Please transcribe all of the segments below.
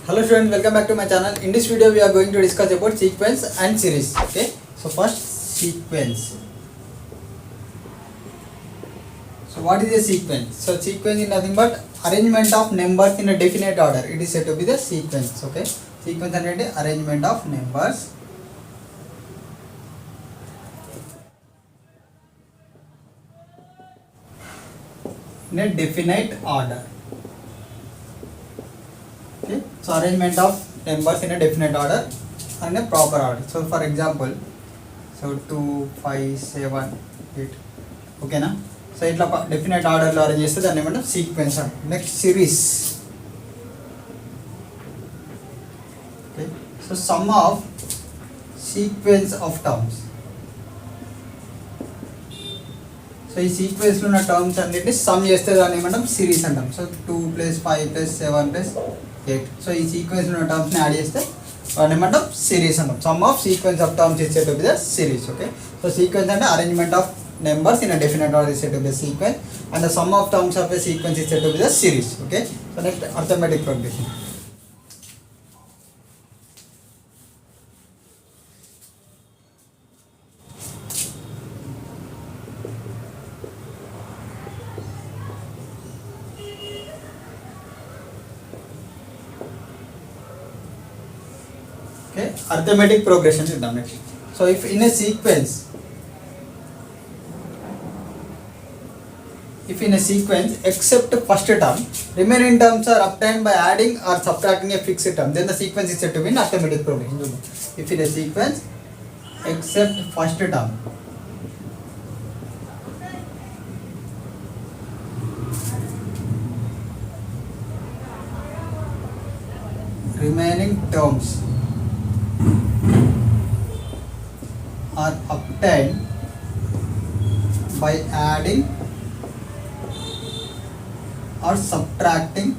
Hello students, welcome back to my channel. In this video we are going to discuss about sequence and series. Okay, so first sequence. So what is a sequence? So sequence is nothing but arrangement of numbers in a definite order. It is said to be the sequence. Okay, sequence and arrangement of numbers in a definite order. Okay, so arrangement of numbers in a definite order and a proper order. So for example, so 2, 5, 7, 8. Okay na? So itla definite order lo arrange chesthe danni emantam sequence anta. Next series. Okay, so sum of sequence of terms. So ఈ సీక్వెన్స్లో ఉన్న terms అన్నిటిని some చేస్తే దాన్ని ఏమంటాం series అంటాం. So 2 + 5 + 7 + 8. So ఈ సీక్వెన్స్లో ఉన్న టర్మ్స్ని add చేస్తే దాన్ని ఏమంటాం సిరీస్ అంటాం. Sum of sequence of terms is said to be the series. Okay, so sequence అంటే arrangement of numbers in a definite order is said to be a sequence, and the sum of terms of a sequence is said to be the series. Okay, so next arithmetic progression. Okay, arithmetic progression is done next. So if in a sequence, except first term, remaining terms are obtained by adding or subtracting a fixed term, then the sequence is said to be in arithmetic progression. If in a sequence except first term, remaining terms are obtained by adding or subtracting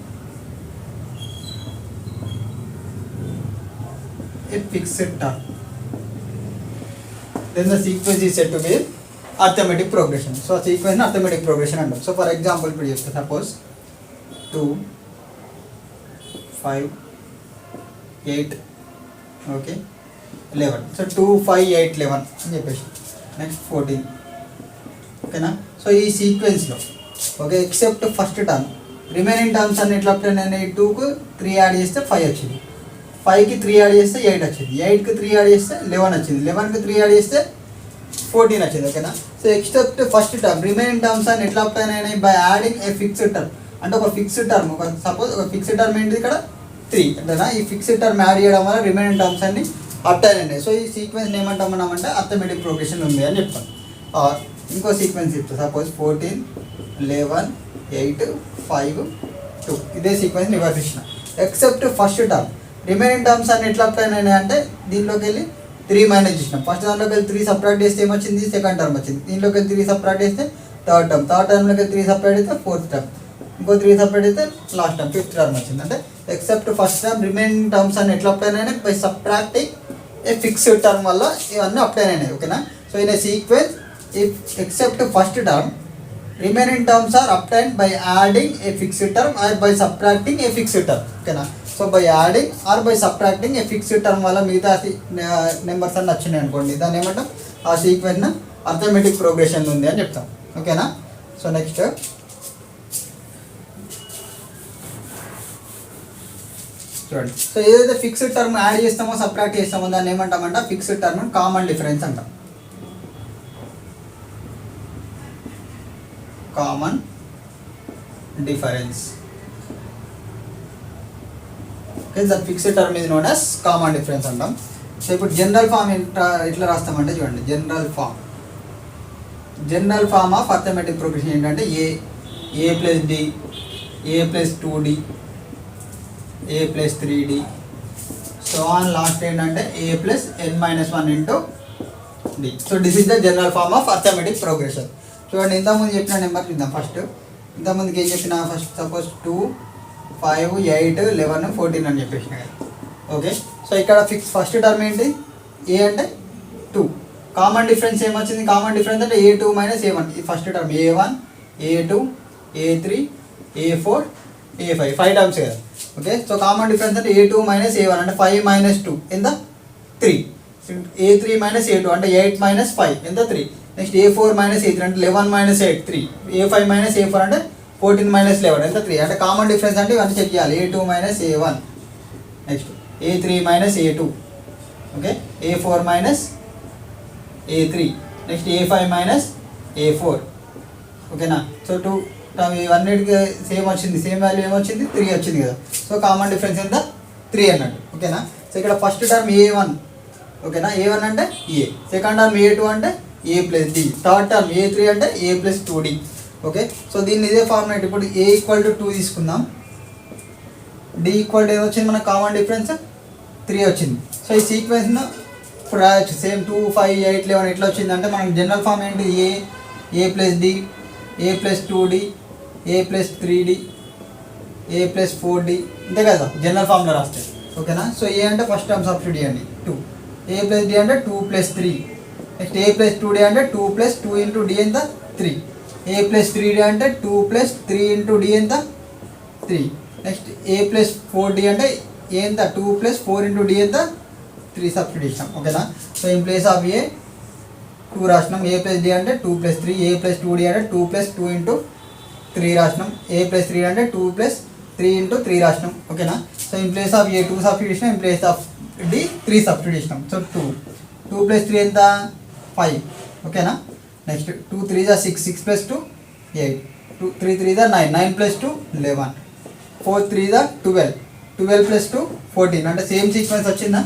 a fixed term, then the sequence is said to be arithmetic progression. So sequence arithmetic progression అంటాం. So for example ఇప్పుడు చెప్తా, suppose 2, 5, 8, okay, 11. So 2, 5, 8, 11 అని చెప్పేసి next 14. ఓకేనా? So ఈ సీక్వెన్స్లో okay except first term, remaining terms అన్ని ఎట్లా అయినాయి, 2కు 3 యాడ్ చేస్తే 5 వచ్చింది, 5కి 3 యాడ్ చేస్తే 8 వచ్చింది, 8కి 3 యాడ్ చేస్తే 11 వచ్చింది, 11కి 3 యాడ్ చేస్తే 14 వచ్చింది. ఓకేనా? So except first term, remaining terms అన్ని ఎట్లా అయినాయి, by adding A fixed term. అంటే ఒక ఫిక్స్డ్ టర్మ్, ఒక సపోజ్ ఒక ఫిక్స్డ్ టర్మ్ ఏంటి ఇక్కడ 3 అంటేనా, ఈ ఫిక్స్డ్ టర్మ్ యాడ్ చేయడం వల్ల రిమైనింగ్ టర్మ్స్ అన్ని అప్టైన్ అయినాయి. సో ఈ సీక్వెన్స్ ఏమంటామన్నామంటే అర్థమెటిక్ ప్రోగ్రెషన్ ఉంది అని చెప్తాం. ఇంకో సీక్వెన్స్ చెప్తా, సపోజ్ 14, 11, 8, 5, 2. ఇదే సీక్వెన్స్ నివర్తించిన except first term, remaining terms అన్ని ఎట్లా అప్లై అయినాయి అంటే దీంట్లోకి వెళ్ళి 3 మైనస్ చేసినాం. ఫస్ట్ దాంట్లోకి వెళ్ళి 3 సపరేట్ చేస్తే ఏమొచ్చింది, సెకండ్ టర్మ్ వచ్చింది. దీంట్లోకి వెళ్ళి 3 సపరేట్ చేస్తే థర్డ్ టర్మ్, థర్డ్ టర్మ్లోకి 3 సపరేట్ అయితే ఫోర్త్ టర్మ్, ఇంకో 3 సపరేట్ అయితే లాస్ట్ టర్మ్, ఫిఫ్త్ టర్మ్ వచ్చింది. అంటే except first term, remaining terms అన్ని ఎట్లా అప్లై అయినాయి, by subtracting A fixed term వల్ల ఇవన్నీ అప్లై అయినాయి. ఓకేనా? So in a sequence if except first term, remaining terms are obtained by adding a fixed term or by subtracting a fixed term. Okay na? So by adding or by subtracting a fixed term wala మిగతా numbers అన్ని వచ్చినాయి అనుకోండి, దాన్ని ఏమంటాం ఆ sequence arithmetic progression ఉంది అని చెప్తాం. ఓకేనా? సో నెక్స్ట్ చూడండి. సో ఏదైతే ఫిక్స్డ్ టర్మ్ యాడ్ చేస్తామో సబ్ట్రాక్ట్ చేస్తామో దాన్ని ఏమంటామంటే ఫిక్స్డ్ టర్మ్ కామన్ డిఫరెన్స్ అంటాం. Common difference. Okay, that fixed term is known as common difference అంటాం. సో ఇప్పుడు జనరల్ ఫామ్ ఎట్లా రాస్తామంటే చూడండి, general form of arithmetic progression ఏంటంటే A plus D, A plus 2d, A plus 3d, so on last ఏంటంటే A plus n-1 into D. So this is the general form of arithmetic progression. చూడండి, ఇంతకుముందు చెప్పిన number చూద్దాం. ఇంతకుముందుకి ఏం చెప్పిన, first suppose 2, 5, 8, 11, 14 అని చెప్పేసిన. ఓకే, సో ఇక్కడ ఫస్ట్ టర్మ్ ఏంటి, ఏ అంటే 2, కామన్ డిఫరెన్స్ ఏమొచ్చింది, కామన్ డిఫరెన్స్ అంటే a2 మైనస్ a1. ఈ first term a1, a2, a3, a4, a5 5 terms కదా. ఓకే. సో కామన్ డిఫరెన్స్ అంటే A2 మైనస్ A1 అంటే 5 మైనస్ 2 ఎంత 3. A3 మైనస్ A2 అంటే 8 మైనస్ 5 ఎంత 3. నెక్స్ట్ A4 మైనస్ A3 అంటే 11 మైనస్ 8 3. A5 మైనస్ A4 అంటే 14 minus 11 ఎంత 3. అంటే కామన్ డిఫరెన్స్ అంటే ఇవన్నీ చెక్ చేయాలి. A2 minus A1, next A3 minus A2, okay. A4 minus A3, next A5 minus A4, ఓకేనా. సో 2 ఇవన్నిటికి సేమ్ వచ్చింది, సేమ్ వాల్యూ ఏమొచ్చింది 3 వచ్చింది కదా. సో కామన్ డిఫరెన్స్ ఎంత 3 అన్నట్టు, ఓకేనా. సో ఇక్కడ ఫస్ట్ టర్మ్ A1, ఓకేనా. A1 అంటే A, సెకండ్ టర్మ్ A2 అంటే A plus D, third term A3 అంటే A plus 2D, okay. So దీన్ని ఇదే ఫార్ములేట్ ఇప్పుడు A ఈక్వల్ టు 2 తీసుకుందాం, D ఈక్వల్ టు ఏమొచ్చింది మనకు కామన్ డిఫరెన్స్ 3 వచ్చింది. సో ఈ సీక్వెన్స్ను ఇప్పుడు రాయొచ్చు సేమ్ 2 5 8 11 ఎట్లా వచ్చిందంటే మనకి జనరల్ ఫామ్ ఏంటి A plus D, A plus 2D, A plus 3D, A plus 4D, అంతే కదా జనరల్ ఫామ్లో రాస్తే, ఓకేనా. సో A అంటే ఫస్ట్ టర్మ్ సబ్స్టిట్యూట్ చేయండి 2, A ప్లస్ D అంటే 2 plus 3, next A plus 2D అంటే 2 ప్లస్ 2 ఇంటూ D ఎంత 3, A ప్లస్ 3D అంటే 2 ప్లస్ 3 ఇంటూ D ఎంత 3, నెక్స్ట్ A ప్లస్ 4D అంటే A ఎంత 2 ప్లస్ 4 ఇంటూ D ఎంత 3 సబ్స్టిట్యూట్ చేసినాం, ఓకేనా. So in place of A 2 రాసినాం, A plus D అంటే 2 ప్లస్ 3, A ప్లస్ 2D అంటే 2 ప్లస్ 2 ఇంటూ 3 రాసినాం, A ప్లస్ 3 అంటే 2 ప్లస్ 3 ఇంటూ 3 రాసినాం, ఓకేనా. So in place of A 2 substitute చేసినాం, in place of D 3 substitute చేసినాం. సో 2 ప్లస్ 3 ఎంత 5, ఓకేనా. Next 2 3 6, 6 plus 2 8, 3 3 9, 9 plus 2 11, 4 3 12, 12 plus 2 14. అంటే సేమ్ సీక్వెన్స్ వచ్చిందా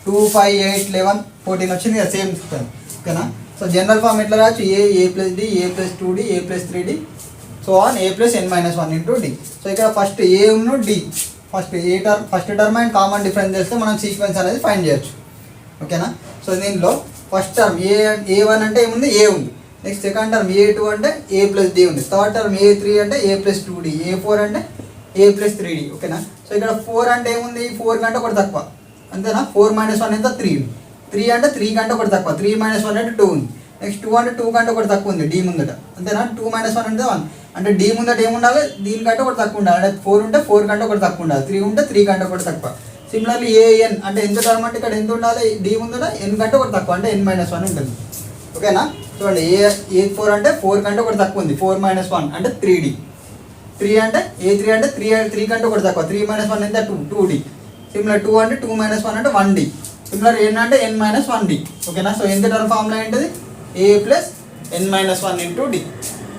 2 5 8 11 14 వచ్చింది కదా సేమ్ సీక్వెన్స్, ఓకేనా. సో జనరల్ ఫామ్ ఎట్లా రావచ్చు A plus D, A plus 2D, A plus 3D, so on A plus n minus 1 into D. So ఇక్కడ ఫస్ట్ A ఉన్ను D, first term and common difference చేస్తే మనం sequence అనేది find చేయొచ్చు, ఓకేనా. So దీనిలో ఫస్ట్ టర్మ్ A1 అంటే ఏముంది A ఉంది, నెక్స్ట్ సెకండ్ టర్మ్ A2 అంటే A ప్లస్ D ఉంది, థర్డ్ టర్మ్ A3 అంటే A ప్లస్ 2D, A4 అంటే A ప్లస్ 3D, ఓకేనా. సో ఇక్కడ 4 అంటే ఏముంది 4 కంటే ఒకటి తక్కువ, అంతేనా. 4 మైనస్ 1 ఎంత 3, 3 అంటే 3 కంటే ఒకటి తక్కువ, 3 మైనస్ 1 అంటే 2 ఉంది, నెక్స్ట్ 2 అంటే 2 కంటే ఒకటి తక్కువ ఉంది D ముందట, అంతేనా. 2 మైనస్ 1 అంటే 1, అంటే D ముందట ఏముండాలి దీనికంటే ఒకటి తక్కువ ఉండాలి, అంటే 4 ఉంటే 4 కంటే ఒకటి తక్కువ ఉండాలి, 3 ఉంటే 3 కంటే ఒకటి తక్కువ. సిమిలర్లీ AN అంటే ఎంత టర్మ్ అంటే ఇక్కడ ఎంత ఉండాలి D ముందట n కంటే ఒకటి తక్కువ అంటే n మైనస్ 1 ఉంటుంది, ఓకేనా. చూడండి A4 అంటే 4 కంటే ఒకటి తక్కువ ఉంది, 4 మైనస్ 1 అంటే 3D, 3 అంటే A3 అంటే 3 కంటే ఒకటి తక్కువ, 3 మైనస్ 1 ఎంత 2D, సిమిలర్ 2 అంటే 2 మైనస్ 1 అంటే 1D, సిమిలర్ n అంటే n మైనస్ 1D, ఓకేనా. సో ఎంత టర్మ్ ఫార్ములా ఏంటిది A plus n minus 1 into D,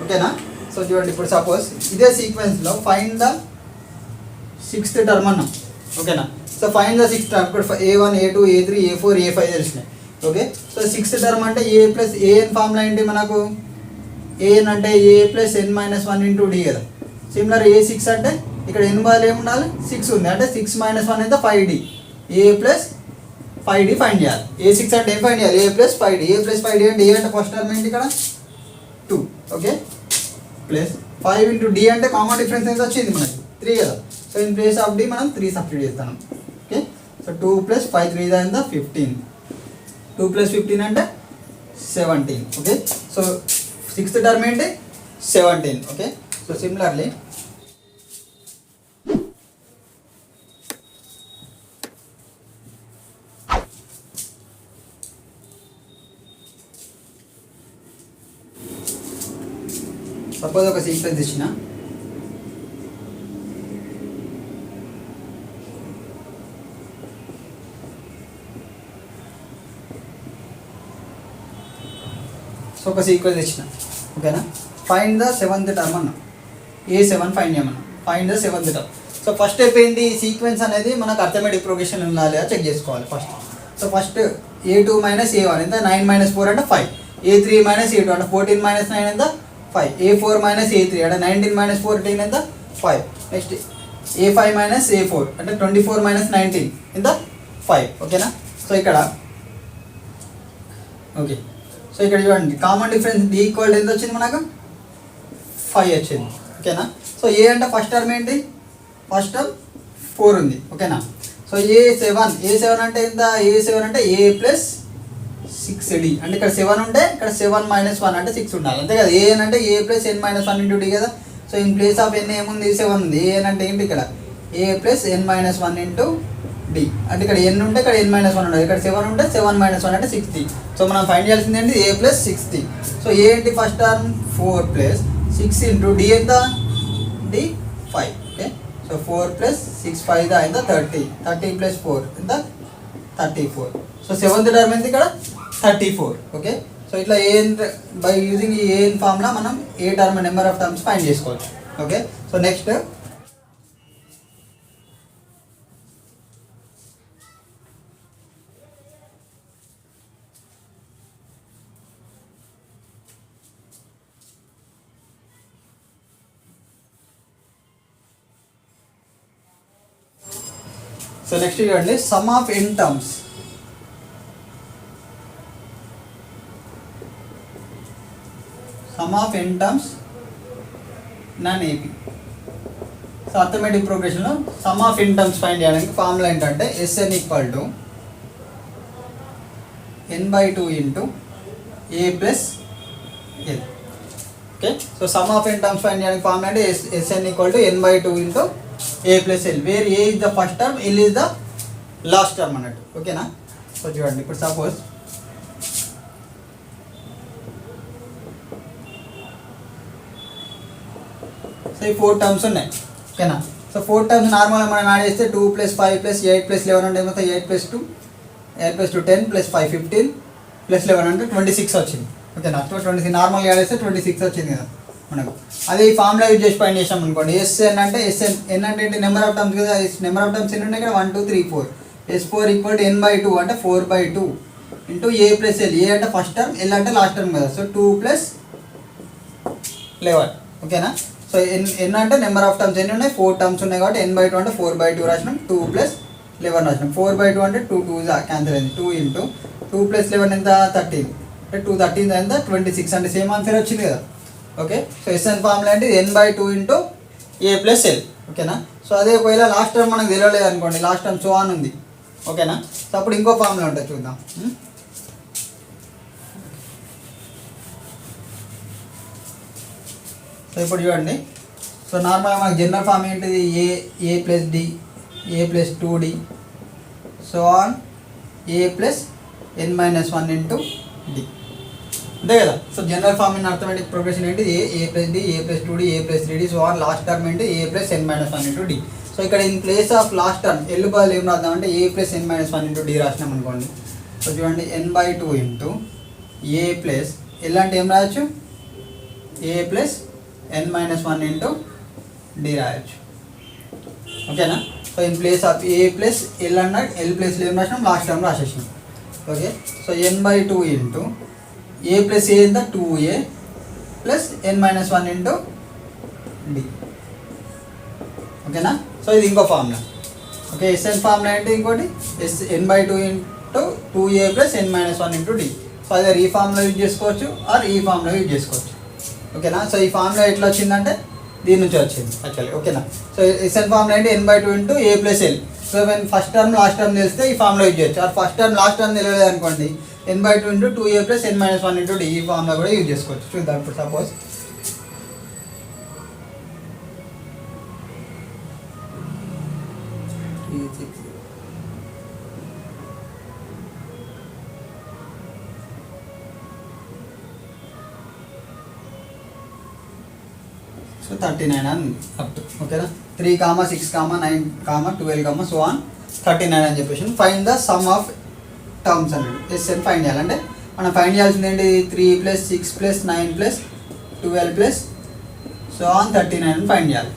ఓకేనా. సో చూడండి ఇప్పుడు సపోజ్ ఇదే సీక్వెన్స్లో ఫైండ్ ద 6th టర్మ్ అన్నాం, ఓకేనా. So find the 6th term ఇప్పుడు A1 A2 A3 A4 A5 తెలిసినాయి, ఓకే. సో 6th టర్మ్ అంటే A ప్లస్ AN ఫార్ములా ఏంటి మనకు AN అంటే A plus n minus 1 into D కదా. సిమిలర్ A6 అంటే ఇక్కడ n బదులు ఏముండాలి 6 ఉంది, అంటే 6 మైనస్ 1 ఎంత 5D, A plus 5D find చేయాలి. A6 అంటే ఏం ఫైండ్ చేయాలి A plus 5D, A plus 5D అంటే A అంటే ఫస్ట్ టర్మ్ ఏంటి ఇక్కడ 2, ఓకే, ప్లస్ 5 ఇంటూ D అంటే కామన్ డిఫరెన్స్ ఎంత వచ్చింది మనకి 3 కదా. So in place of D మనం 3 సబ్స్టిట్యూట్ చేస్తాం, ఓకే. సో 2 ప్లస్ 5 3 ఎంత 15, 2 ప్లస్ 15 అంటే 17, ఓకే. సో 6th టర్మ్ ఏంటి 17, ఓకే. సో సిమిలర్లీ సపోజ్ ఒక సీక్వెన్స్ ఇచ్చిన సో ఒక సీక్వెన్స్ ఇచ్చిన, ఓకేనా. ఫైండ్ ద 7th టర్మ్ అన్న A7 ఫైండ్ చేయమన్నా, find the 7th term. So first step ఏంటి సీక్వెన్స్ అనేది మనకు అర్థమెటిక్ ప్రోగ్రెషన్ ఉండాలి లేదా చెక్ చేసుకోవాలి first. So first A2 minus A1 ఎంత 9 మైనస్ 4 అంటే 5, A3 మైనస్ A2 అంటే 14 మైనస్ 9 ఎంత 5, A4 మైనస్ A3 అంటే 19 మైనస్ 14 ఎంత 5, నెక్స్ట్ A5 మైనస్ A4 అంటే 24 మైనస్ 19 ఎంత 5, ఓకేనా. సో ఇక్కడ ఓకే. సో ఇక్కడ చూడండి కామన్ డిఫరెన్స్ D ఈక్వల్ ఎంత వచ్చింది మనకు 5 వచ్చింది, ఓకేనా. సో A అంటే ఫస్ట్ టర్మ్ ఏంటి ఫస్ట్ టర్మ్ 4 ఉంది, ఓకేనా. సో A7 అంటే ఎంత A7 అంటే A ప్లస్ 6D అంటే ఇక్కడ 7 ఉంటే ఇక్కడ 7 మైనస్ 1 అంటే 6 ఉండాలి, అంతే కదా. AN అంటే A plus n minus 1 into D కదా. So in place of n ఏముంది 7 ఉంది, AN అంటే ఏంటి ఇక్కడ ఏ ప్లస్ ఎన్ మైనస్ వన్ ఇంటూ డి. అంటే ఇక్కడ ఎన్ ఉంటే ఇక్కడ ఎన్ మైనస్ వన్ ఉండదు, ఇక్కడ 7 ఉంటే 7 మైనస్ 1 అంటే 6d. సో మనం ఫైండ్ చేయాల్సింది ఏంటి a plus 6d. So a ఏంటి first term 4 plus 6 into d ఎంత డి 5. ఓకే, సో 4 ప్లస్ 6 5 ఎంత 30, 30 ప్లస్ 4 ఎంత 34. సో సెవెంత్ టర్మ్ ఎంత ఇక్కడ 34. ఓకే, సో ఇట్లా ఏఎన్ బై యూజింగ్ ఈ ఏఎన్ ఫార్ములా మనం ఏ term number of terms find చేసుకోవచ్చు. ఓకే, సో నెక్స్ట్ చూడండి sum of n terms. Sum of n terms non AP. So arithmetic ప్రోగ్రెషన్లో sum of n terms find చేయడానికి formula ఏంటంటే Sn equal to n/2 into a plus l. Okay, so sum of n terms find చేయడానికి formula అంటే Sn equal to n/2 into a plus l, where a is the first term, l is the last term అన్నట్టు. ఓకేనా, so చూడండి ఇప్పుడు suppose so ఈ 4 terms ఉన్నాయి. ఓకేనా, so 4 terms నార్మల్గా మనం యాడ్ చేస్తే 2 + 5 + 8 + 11 అంటే మొత్తం 8 + 2 10 + 5 15 + 11 అంటే 26 వచ్చింది. ఓకేనా, సో 26 నార్మల్గా యాడ్ చేస్తే 26 వచ్చింది కదా మనకు. అదే ఈ ఫార్ములా యూజ్ చేసి ఫైండ్ చేసాం అనుకోండి. Sn అంటే Sn n అంటే ఏంటి నెంబర్ ఆఫ్ టర్మ్స్ కదా, నెంబర్ ఆఫ్ టర్మ్స్ ఎన్ని ఉన్నాయి ఇక్కడ 1 2 3 4. S4 ఈక్వల్ టు n/2 అంటే 4/2 ఇంటూ ఏ ప్లస్ ఎల్. ఏ అంటే ఫస్ట్ టర్మ్, ఎల్ అంటే లాస్ట్ టర్మ్ కదా, సో 2 + 11. ఓకేనా, సో ఎన్ అంటే నెంబర్ ఆఫ్ టర్మ్స్ ఎన్ని ఉన్నాయి 4 టర్మ్స్ ఉన్నాయి కాబట్టి n/2 అంటే 4/2 రాసినాం, 2 + 11 రాసినాం. 4/2 అంటే 2 2 క్యాన్సిల్ అయింది, 2 ఇంటూ 2 + 11 ఎంత 13 అంటే 2 13 ఎంత 26 అంటే సేమ్ ఆన్సర్ వచ్చింది కదా. ఓకే, సో Sn ఫార్ములా అంటే n/2 into a plus L. ఓకేనా, సో అదే ఒకవేళ లాస్ట్ టర్మ్ మనకు తెలియలేదు అనుకోండి, లాస్ట్ టర్మ్ సో ఆన్ ఉంది. ఓకేనా, సో అప్పుడు ఇంకో ఫార్ములా ఉంటుంది చూద్దాం. సో ఇప్పుడు చూడండి, సో నార్మల్గా మనకు జనరల్ ఫార్మ్ ఏంటిది a plus D, A plus 2d, so on a plus n-1 into d, అంతే కదా. So general form in arithmetic progression ఏంటి a plus D, A plus 2d, A plus 3d, so on last term ఏంటి a plus n-1 into D. So ఇక్కడ in place of last term l బదులు ఏం రాద్దామంటే a plus n-1 into d రాసినాం అనుకోండి. So చూడండి n/2 into a plus L అంటే ఏం రాయొచ్చు ఏ ప్లస్ n-1 ఇంటూ డి రాయొచ్చు. ఓకేనా, so in place of a plus l అన్న ఎల్ ప్లస్లో ఏం రాసినాం లాస్ట్ టర్మ్ రాసేసినాం. Okay, so n/2 into a plus a ఎంత 2a plus n-1 into d. ఓకేనా, సో ఇది ఇంకో ఫార్ములా. ఓకే, Sn ఫార్ములా అంటే ఇంకోటి n/2 into 2a plus n-1 into D. So అదే ఈ ఫార్ములా యూజ్ చేసుకోవచ్చు ఆర్ ఈ ఫార్ములా యూజ్ చేసుకోవచ్చు. ఓకేనా, సో ఈ ఫార్ములా ఎట్లా వచ్చిందంటే దీని నుంచి వచ్చింది యాక్చువల్లీ. ఓకేనా, సో Sn ఫార్ములా అంటే n/2 into a plus l. So when first term last term తెలిస్తే ఈ ఫార్ములా యూజ్ చేయొచ్చు, or first term last term తెలియలేదు అనుకోండి n/2 into 2a plus n-1 into d, ఈ ఫార్ములా కూడా యూజ్ చేసుకోవచ్చు. చూద్దాం ఇప్పుడు సపోజ్ సో 39 అని అప్ టు. ఓకేనా, 3, 6, 9, 12, సో ఆన్ 39 అని చెప్పేసి find the sum of terms అన్నాడు. Sn ఫైండ్ చేయాలంటే మనం ఫైండ్ చేయాల్సింది ఏంటి 3 + 6 + 9 + 12 సో ఆన్ 39 అని ఫైండ్ చేయాలి.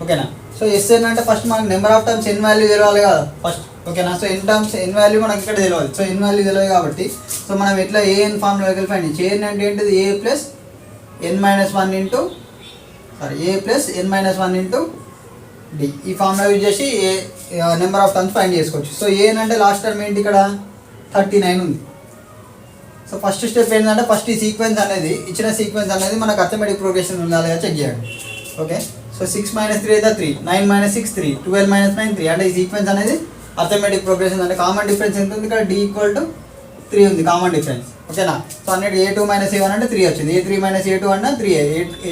ఓకేనా, సో Sn అంటే ఫస్ట్ మనకు number of terms n value తెలియాలి కదా ఫస్ట్. ఓకేనా, so n terms n value మనకి ఇక్కడ తెలియాలి. సో n వాల్యూ తెలియదు కాబట్టి సో మనం ఎట్లా an ఫార్ములాకి ఫైండ్ చేయాలి. an అంటే ఏంటిది a plus n-1 into a plus n-1 into d, ఈ ఫార్ములా యూజ్ చేసి ఏ నెంబర్ ఆఫ్ టర్మ్స్ ఫైండ్ చేసుకోవచ్చు. సో ఏన్ అంటే లాస్ట్ టర్మ్ ఏంటి ఇక్కడ 39 ఉంది. సో ఫస్ట్ స్టెప్ ఏంటంటే ఫస్ట్ ఈ సీక్వెన్స్ అనేది ఇచ్చిన సీక్వెన్స్ అనేది మనకు అర్థమెటిక్ ప్రోగ్రెషన్ ఉందా లేదా చెక్ చేయండి. ఓకే, సో 6 - 3 అయితే 3, 9 - 6 3, 12 - 9 3 అంటే ఈ సీక్వెన్స్ అనేది అర్థమెటిక్ ప్రోగ్రెషన్ అంటే కామన్ డిఫరెన్స్ ఎంత ఉంది ఇక్కడ d = 3 ఉంది కామన్ డిఫరెన్స్. ఓకేనా, సో అన్నట్టు a2 - a1 అంటే 3 వచ్చింది, a3 - a2 అన్న 3,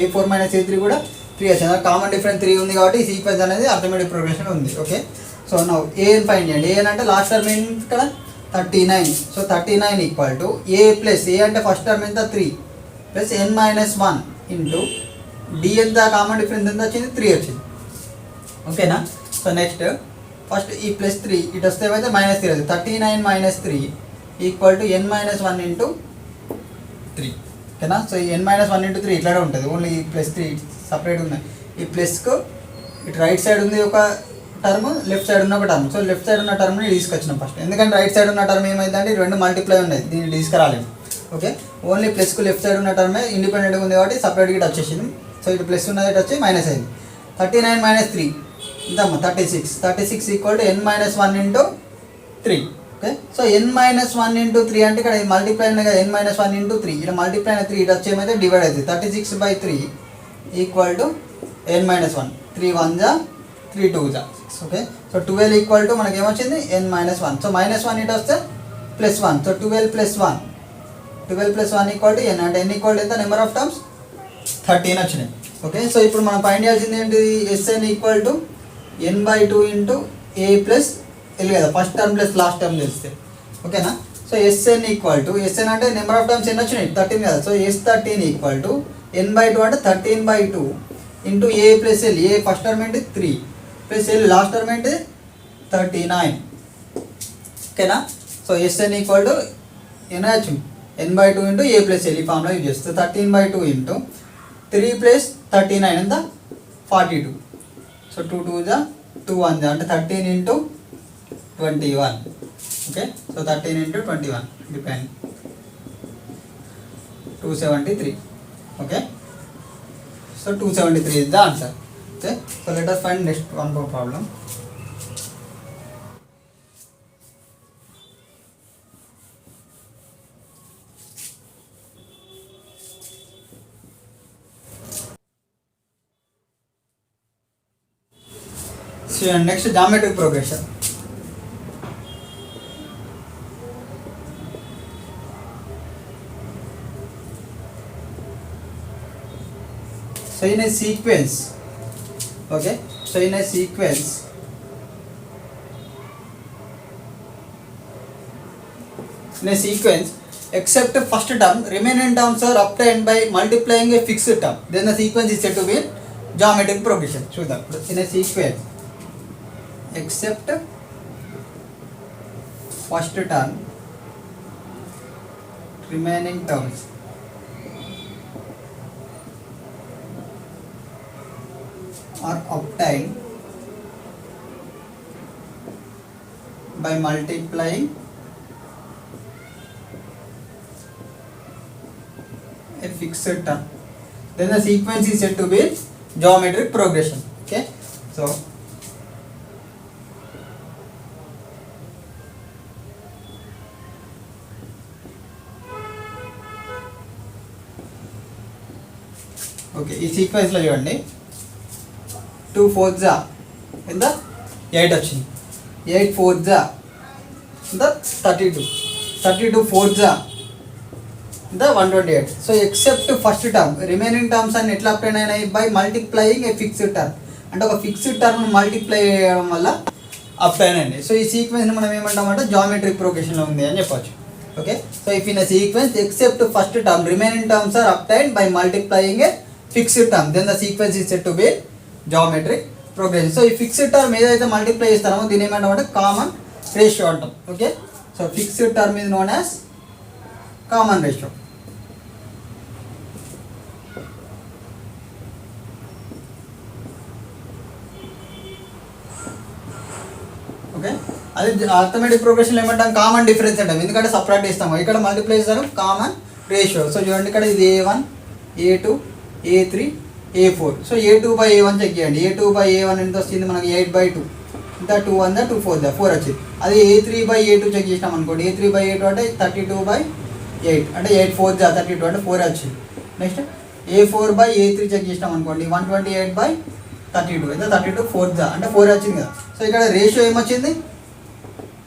a4 - a3 కూడా 3 వచ్చింది, కామన్ డిఫరెన్స్ 3 ఉంది కాబట్టి ఈ సీక్వెన్స్ అనేది అర్థమెటిక్ ప్రోగ్రెషన్ ఉంది. Okay, so now a n find చేయండి. ఏఎన్ అంటే లాస్ట్ టర్మ్ ఏంటి ఇక్కడ 39. So 39 equal to a plus a అంటే ఫస్ట్ టర్మ్ ఎంత 3 plus n minus 1 into d ఎంత కామన్ డిఫరెన్స్ ఎంత వచ్చింది 3 వచ్చింది. ఓకేనా, సో నెక్స్ట్ ఫస్ట్ ఈ ప్లస్ 3 ఇటు వస్తే అయితే మైనస్ 3 అవుతుంది. 39 minus 3 equal to n minus 1 into 3. ఓకేనా, సో ఈ n మైనస్ 1 ఇంటూ 3 ఇట్లానే ఉంటుంది, ఓన్లీ ఈ ప్లస్ 3 సపరేట్ ఉన్నాయి. ఈ ప్లస్కు ఇటు రైట్ సైడ్ ఉంది ఒక టర్మ్, లెఫ్ట్ సైడ్ ఉన్న ఒక టర్మ్. సో లెఫ్ట్ సైడ్ ఉన్న టర్మ్ని తీసుకొచ్చినాం ఫస్ట్, ఎందుకంటే రైట్ సైడ్ ఉన్న టర్మ్ ఏమైందంటే రెండు మల్టిప్లై ఉన్నాయి, దీన్ని తీసుకురాలేము. ఓకే, ఓన్లీ ప్లస్కు లెఫ్ట్ సైడ్ ఉన్న టర్మే ఇండిపెండెంట్గా ఉంది కాబట్టి సపరేట్గా ఇటు వచ్చేసింది. సో ఇటు ప్లస్ ఉన్నది ఇటు వచ్చి మైనస్ అయింది. 39 minus 3 ఇంతమ్మా 36. 36 equal to n minus 1 into 3. Okay, so n minus 1 into 3 అంటే ఇక్కడ మల్టిప్లై ఉన్నాయి కదా, n మైనస్ 1 ఇంటూ 3 ఇక్కడ మల్టిప్లై అయిన 3 ఇటు వచ్చి ఏమైతే డివైడ్ అవుతుంది. 36/3 ఈక్వల్ టు n మైనస్ 1. 3 1 జా 3 2 జా. ఓకే, సో 12 ఈక్వల్ టు మనకి ఏమొచ్చింది n మైనస్ 1. సో మైనస్ 1 ఇటు వస్తే plus 1. So 12 plus 1, 12 plus 1 equal to n, అంటే n ఈక్వల్ టు ఎంత నెంబర్ ఆఫ్ టర్మ్స్ 13 వచ్చినాయి. ఓకే, సో ఇప్పుడు మనం ఫైండ్ చేయాల్సింది ఏంటి, S n equal to n/2 into a plus l కదా, first term plus last term తెలిస్తే. ఓకేనా, so SN equal to S n అంటే నెంబర్ ఆఫ్ టర్మ్స్ ఎన్ని వచ్చినాయి 13 కదా. So S13 equal to n/2 అంటే 13/2 into a plus l. A first term ఏంటి 3 plus l last term ఏంటి 39. ఓకేనా, సో ఎస్ఎన్ ఈక్వల్ టు ఎన్హెచ్ n/2 into a plus l ఈ ఫామ్లో యూజ్ చేస్తే 13/2 ఇంటూ 3 ప్లస్ 39 ఎంత 42. సో 2 2 జా 2 1 జా అంటే 13 into 21. Okay, so 13 into 21 depend 273. Okay, so 273 is the answer. Okay, so let us find next one more problem. So next geometric progression. So in a sequence, okay, so in a sequence, except first term, remaining terms are obtained by multiplying a fixed term, then the sequence is said to be geometric progression. So that in a sequence, except first term, remaining terms are obtained by multiplying a fixed term, then the sequence is said to be geometric progression. Okay, so okay, ఈ సీక్వెన్స్లో చూడండి 2 4 జా ఎంత 8 వచ్చింది, 8 4 జా ఎంత 32, 32 4 జా ఎంత 128. So except first term, remaining terms అన్ని ఎట్లా అప్లై అయినాయి by multiplying a fixed term, అంటే ఒక ఫిక్స్డ్ టర్మ్ మల్టిప్లై చేయడం వల్ల అప్లై అయినాయి. సో ఈ సీక్వెన్స్ని మనం ఏమంటామంటే జామెట్రిక్ ప్రోగ్రెషన్లో ఉంది అని చెప్పొచ్చు. Okay, so if in a sequence except first term remaining terms are obtained by multiplying a fixed term, then the sequence is said to be geometric progression. So ఈ fixed term ఏదైతే multiply చేస్తామో దీని ఏమంటామంటే common ratio అంటాం. Okay, so fixed term is known as common ratio. Okay, అది arithmetic ప్రోగ్రెషన్లో ఏమంటాం common difference అంటాం, ఎందుకంటే సపరేట్ చేస్తాము, ఇక్కడ మల్టిప్లై చేస్తారు కామన్ రేషియో. సో చూడండి ఇక్కడ ఇది A1 A2 A3 A4. So A2/A1 check చేయండి, A2/A1 ఎంత వస్తుంది మనకి 8/2 ఇంత 2 1 2 4 4 వచ్చింది. అది A3/A2 చెక్ చేసినాం అనుకోండి, A3/A2 అంటే 32/8 అంటే 8 4 32 అంటే 4 వచ్చింది. నెక్స్ట్ A4/A3 చెక్ చేసినాం అనుకోండి 128/32 అయితే 32 4 అంటే 4 వచ్చింది కదా. సో ఇక్కడ రేషియో ఏమొచ్చింది,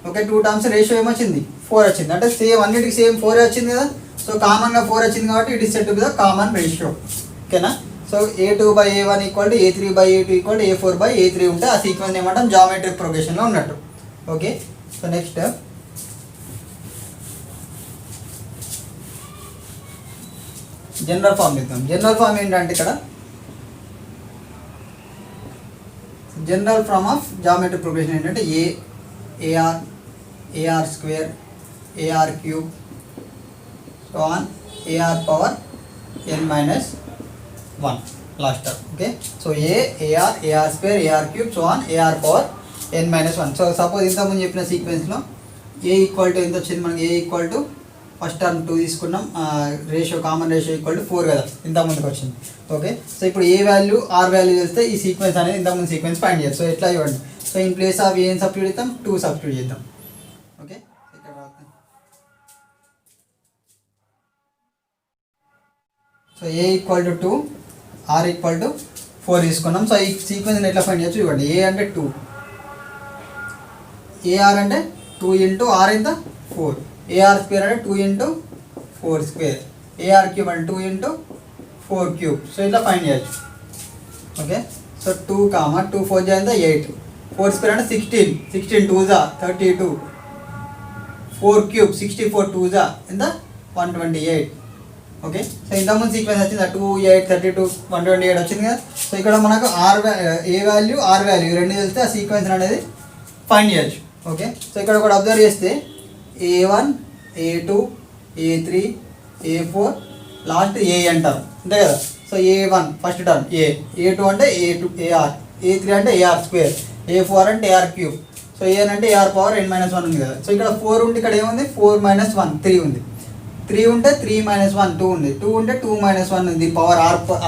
ఓకే 2 టర్మ్స్ రేషియో ఏమొచ్చింది 4 వచ్చింది, అంటే సేమ్ అన్నిటికి సేమ్ 4 వచ్చింది కదా. సో కామన్గా 4 వచ్చింది కాబట్టి it is said to be the common ratio. ఓకేనా, so A2/A1 equal to A3/A2 equal to A4/A3 ఉంటే ఆ సీక్వెన్స్ ఏమంటాం జామెట్రిక్ ప్రోగ్రెషన్లో ఉన్నట్టు. Okay, so next general form ఇద్దాం. జనరల్ ఫామ్ ఏంటంటే ఇక్కడ general form of geometric progression ఏంటంటే AR square AR cube so on AR power n-1 last term. Okay, so AR square AR cube so on AR power n-1. So suppose ఇంతకుముందు చెప్పిన సీక్వెన్స్లో A equal to ఎంత వచ్చింది మనకి? A equal to first term 2 తీసుకున్నాం, ratio common ratio equal to 4 కదా ఇంతకుముందుకు వచ్చింది. Okay, so ఇప్పుడు A value R value తెలిస్తే ఈ సీక్వెన్స్ అనేది ఇంతకుముందు సీక్వెన్స్ ఫైండ్ చేయాలి. సో ఎట్లా ఇవ్వండి, సో ఇన్ ప్లేస్ ఆఫ్ ఏం సబ్స్టిట్యూట్ చేద్దాం, 2 సబ్స్టిట్యూట్ చేద్దాం. ఓకే, ఇక్కడ రాస్తాం. So A equal to 2 R equal to 4 తీసుకున్నాం. సో ఈ సీక్వెన్స్ ఎట్లా ఫైండ్ చేయొచ్చు ఇవ్వండి. A అంటే 2, AR అంటే 2 ఇంటూ R ఇంత 4, AR స్క్వేర్ అంటే 2 ఇంటూ 4 స్క్వేర్, AR క్యూబ్ అంటే 2 ఇంటూ 4 క్యూబ్. సో ఇట్లా ఫైండ్ చేయొచ్చు. ఓకే, సో 2 2 4 జా ఎంత 8, 4 స్క్వేర్ అంటే 16 2 జా 32, 4 క్యూబ్ 64 2 జా ఎంత 128. ఓకే, సో ఇంతకుముందు సీక్వెన్స్ వచ్చింది 2 8 32 128 వచ్చింది కదా. సో ఇక్కడ మనకు A వాల్యూ R వాల్యూ రెండు తెలిస్తే ఆ సీక్వెన్స్ అనేది ఫైండ్ చేయొచ్చు. ఓకే, సో ఇక్కడ కూడా అబ్జర్వ్ చేస్తే A1 A2 A3 A4 last A అంటారు అంతే కదా. So A1 first term A2 అంటే A2 AR, A3 అంటే AR స్క్వేర్, A4 అంటే AR క్యూబ్, సో AN అంటే AR పవర్ n-1 ఉంది కదా. సో ఇక్కడ 4 ఉంటే ఇక్కడ ఏముంది 4 - 1 3 ఉంది, 3 ఉంటే 3 - 1 2 ఉంది, 2 ఉంటే 2 - 1 ఉంది పవర్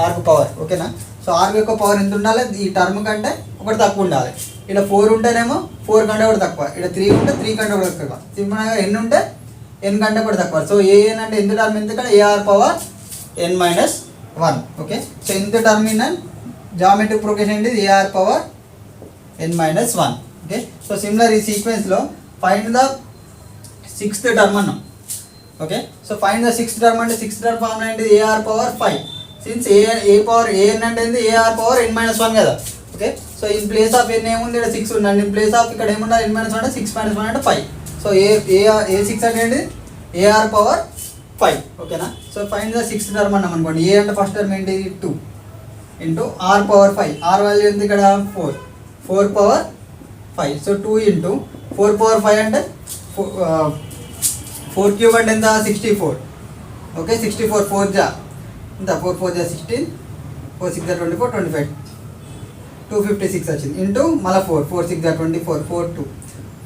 ఆర్కు పవర్. ఓకేనా, సో ఆర్ యొక్క పవర్ ఎంత ఉండాలి, ఈ టర్మ్ కంటే ఒకటి తక్కువ ఉండాలి. ఇక్కడ 4 ఉంటేనేమో 4 కంటే కూడా తక్కువ, ఇక్కడ 3 ఉంటే 3 కంటే కూడా తక్కువ, సింపుల్గా n ఉంటే n కంటే కూడా తక్కువ. సో AN అంటే ఎంత టర్మ్ ఎంత ఇక్కడ AR power n-1. Okay, so ఎంత టర్మ్ ఇన్ జామెట్రిక్ ప్రోగ్రెషన్ ఏంటి AR power n-1. Okay, so similar ఈ సీక్వెన్స్లో ఫైండ్ ద 6th టర్మ్ అన్నాం. Okay, so find the 6th term అంటే 6th టర్మ్ ఫార్ములా ఏంటి AR power 5. Since A power AN అంటే ఏంటి AR power n-1 కదా. Okay, so in place of n ఏముంది ఇక్కడ 6 ఉందండి, ఇన్ ప్లేస్ ఆఫ్ ఇక్కడ ఏముండాలి n-1 అంటే 6 - 1 అంటే 5. సో A6 అంటే ఏంటి AR పవర్ 5. ఓకేనా, so find the 6th term అన్నాం అనుకోండి. A అంటే ఫస్ట్ టర్మ్ ఏంటి 2 into R power 5, R value ఎంత ఇక్కడ 4 పవర్ 5. సో 2 ఇంటూ 4 పవర్ 5 అంటే 4 క్యూబ్ అంటే ఎంత 64. ఓకే, 64 4 జా ఎంత 4 4 జా 16, 4 6 జా 24 25 256 వచ్చింది ఇంటూ మళ్ళీ 4 6 జా 24 4 2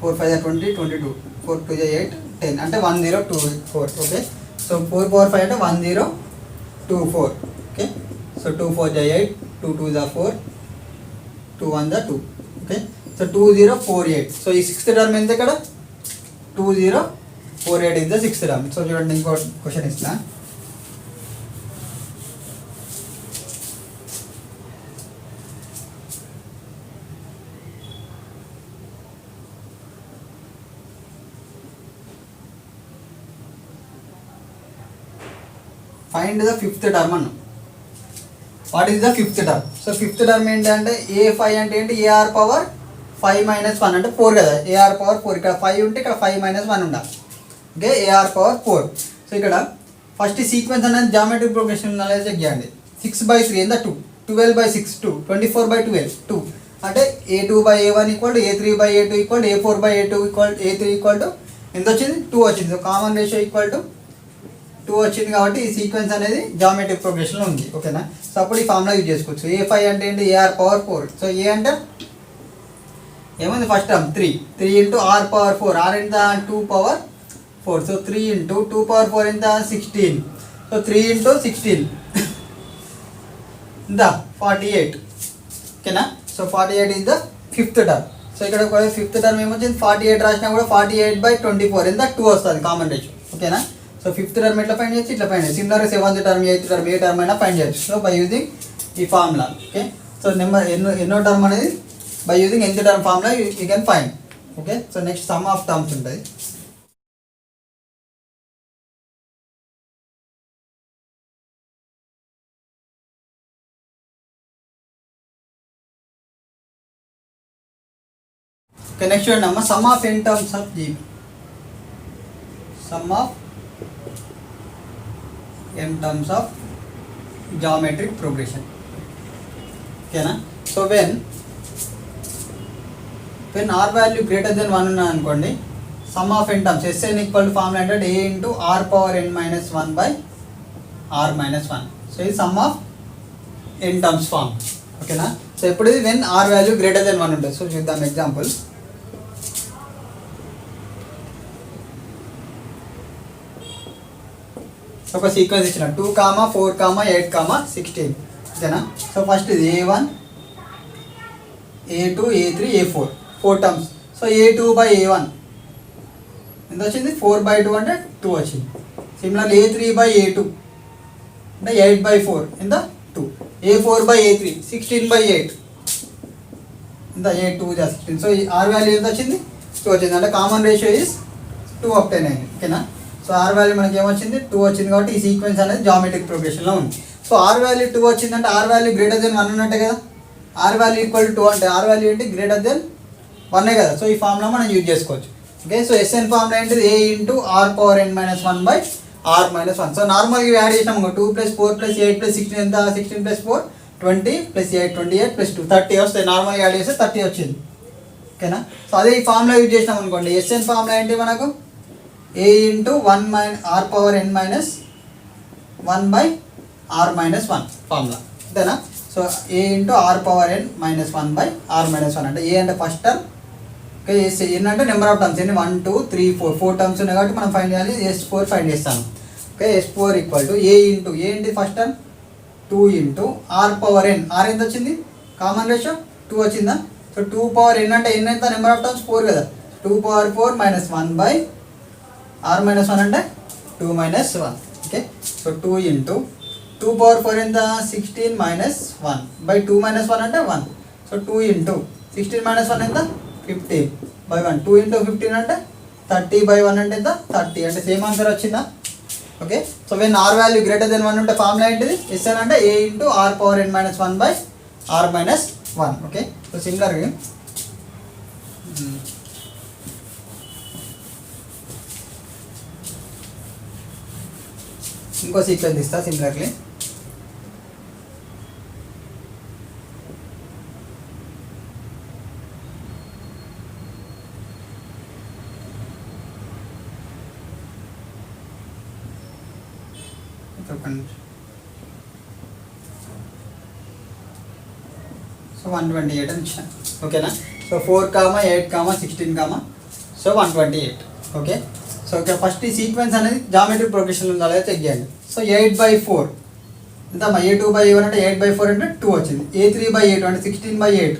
4 5 జా 20 22 4 2 జా 8 10 అంటే 1024. ఓకే, సో 4 పవర్ 5 అంటే 1024. ఓకే, సో 2 4 జా 8 2 2 జా 4 2 1 జా 2. Okay, so 2048. సో ఈ 6th టర్మ్ ఎంత ఇక్కడ 2048 is the 6th term. So చూడండి ఇంకో క్వశ్చన్ ఇస్తా. ఫైండ్ ద 5th టర్మ్ అన్నాం. What is the 5th term? So 5th term ఏంటంటే A5 అంటే ఏంటి AR పవర్ 5 - 1 అంటే 4 కదా, AR పవర్ 4. ఇక్కడ 5 ఉంటే ఇక్కడ 5 - 1 ఉండాలి. Okay, AR power 4. సో ఇక్కడ ఫస్ట్ సీక్వెన్స్ అనేది జామెట్రిక్ ప్రోగ్రెషన్ అనేది చెక్ చేయండి. 6/3 ఎంత 2, 12/6 2, 24/12 2 అంటే A2/A1 equal to A3/A2 equal to A4/A2 equal A3 equal to ఎంత వచ్చింది 2 వచ్చింది. So common ratio equal to 2 వచ్చింది కాబట్టి ఈ సీక్వెన్స్ అనేది జామెట్రిక్ ప్రోగ్రెషన్లో ఉంది. ఓకేనా, సో అప్పుడు ఈ ఫార్ములా యూజ్ చేసుకోవచ్చు. A5 అంటే ఏంటి AR పవర్ 4. సో A అంటే ఏముంది first term 3 into R power 4, R ఎంత 2 పవర్ 4. సో 3 ఇంటూ 2 పవర్ 4 ఎంత 16. సో 3 ఇంటూ 16 ఎంత 48. ఓకేనా, so 48 is the 5th term. So ఇక్కడ 5th టర్మ్ ఏమొచ్చింది 48 రాసినా కూడా 48/24 ఎంత 2 వస్తుంది కామన్ రేషియో. ఓకేనా, సో 5th టర్మ్ ఎట్లా ఫైండ్ చేయొచ్చు ఇట్లా ఫైండ్ చేయొచ్చు. సిమిలర్గా 7th టర్మ్ 8th టర్మ్ ఏ టర్మ్ అయినా ఫైండ్ చేయొచ్చు. సో బై యూజింగ్ ఈ ఫార్ములా. ఓకే, సో నెంబర్ ఎన్నో టర్మ్ అనేది by using nth term formula you can find. Okay, so next some of terms ఉంటుంది. ఓకే నెక్స్ట్ చూడండి అమ్మ some of n terms of GB, some of n terms of geometric progression. ఓకేనా. So when r value greater then 1 ఉన్నది అనుకోండి, sum of n terms Sn equal to formula అంటే a into r power n minus 1 by r minus 1. So ఇది sum of n terms form. ఓకేనా. So ఇప్పుడు ఇది when r value greater then 1 ఉంటుంది. So చూద్దాం example. ఒక sequence ఇచ్చిన 2, 4, 8, 16. ఓకేనా. సో ఫస్ట్ ఇది A1, A2, A3, A4 4 terms. So A2 by A1 ఎంత వచ్చింది, 4/2 అంటే 2 వచ్చింది. సిమిలర్లీ A3 బై A2 అంటే 8/4 ఎంత 2. A4 బై A3 16/8 ఎంత 8, 2 16. సో ఈ ఆర్ వాల్యూ ఎంత వచ్చింది, 2 వచ్చింది. అంటే కామన్ రేషియో ఈజ్ 2 obtain అయింది. ఓకేనా. సో ఆర్ వాల్యూ మనకి ఏమొచ్చింది, 2 వచ్చింది. కాబట్టి ఈ సీక్వెన్స్ అనేది జామెట్రిక్ ప్రోగ్రెషన్లో ఉంది. సో ఆర్ వాల్యూ 2 వచ్చిందంటే ఆర్ వాల్యూ గ్రేటర్ దెన్ 1 ఉన్నట్టే కదా. ఆర్ వాల్యూ ఈక్వల్ టు 2 అంటే ఆర్ వాల్యూ ఏంటి, గ్రేటర్ దెన్ 1 కదా. సో ఈ ఫార్ములా మనం యూజ్ చేసుకోవచ్చు. ఓకే. సో Sn ఫార్ములా ఏంటిది, a into r power n minus 1 by r minus 1. So నార్మల్గా ఇవి యాడ్ చేసినాము, 2 + 4 + 8 + 16 ఎంత, 16 + 4 20 + 8 28 + 2 30 వస్తాయి. నార్మల్గా యాడ్ చేస్తే 30 వచ్చింది. ఓకేనా. సో అదే ఈ ఫార్ములా యూజ్ చేసినాం అనుకోండి, Sn ఫార్ములా ఏంటి మనకు, a into r power n minus 1 by r minus 1 formula. అంతేనా. So a into r power n minus 1 by r minus 1 అంటే a అంటే ఫస్ట్ టర్మ్. ఓకే. ఎన్ అంటే నెంబర్ ఆఫ్ టర్మ్స్ ఎన్ని, 1 2 3 4 terms ఉన్నాయి కాబట్టి మనం ఫైండ్ చేయాలి. S4 ఫైండ్ చేస్తాను. Okay. S4 equal to a into a ఏంటి first term 2 into r power n. R ఎంత వచ్చింది, కామన్ రేషియో 2 వచ్చిందా. సో 2 పవర్ n అంటే ఎన్ ఎంత, నెంబర్ ఆఫ్ టర్మ్స్ 4 కదా. 2 power 4 minus 1 by r minus 1 అంటే 2 minus 1. Okay. So 2 into 2 power 4 ఎంత, 16 minus 1 by 2 minus 1 అంటే 1. సో 2 ఇంటూ 16 మైనస్ 1 ఎంత, 15 బై 1. 2 ఇంటూ 15 అంటే 30 బై 1 అంటే ఎంత, 30. అంటే సేమ్ ఆన్సర్ వచ్చిందా. Okay. So when r value greater then 1 ఉంటే ఫార్ములా ఏంటిది, Sn అంటే a into r power n minus 1 by r minus 1. Okay. So సిమిలర్గా ఇంకో సీక్వెన్స్ ఇస్తా సిమిలర్లీ. సో 128 అని ఇచ్చాను. ఓకేనా. So 4, 8, 16, so 128. ఓకే. సో ఇక్కడ ఫస్ట్ ఈ సీక్వెన్స్ అనేది జామెట్రిక్ ప్రోగ్రెషన్ ఉందా లేదా చెక్ చేయండి. సో 8/4 ఎంత, A2 బై A1 అంటే 8/4 అంటే 2 వచ్చింది. A3 బై A2 అంటే 16/8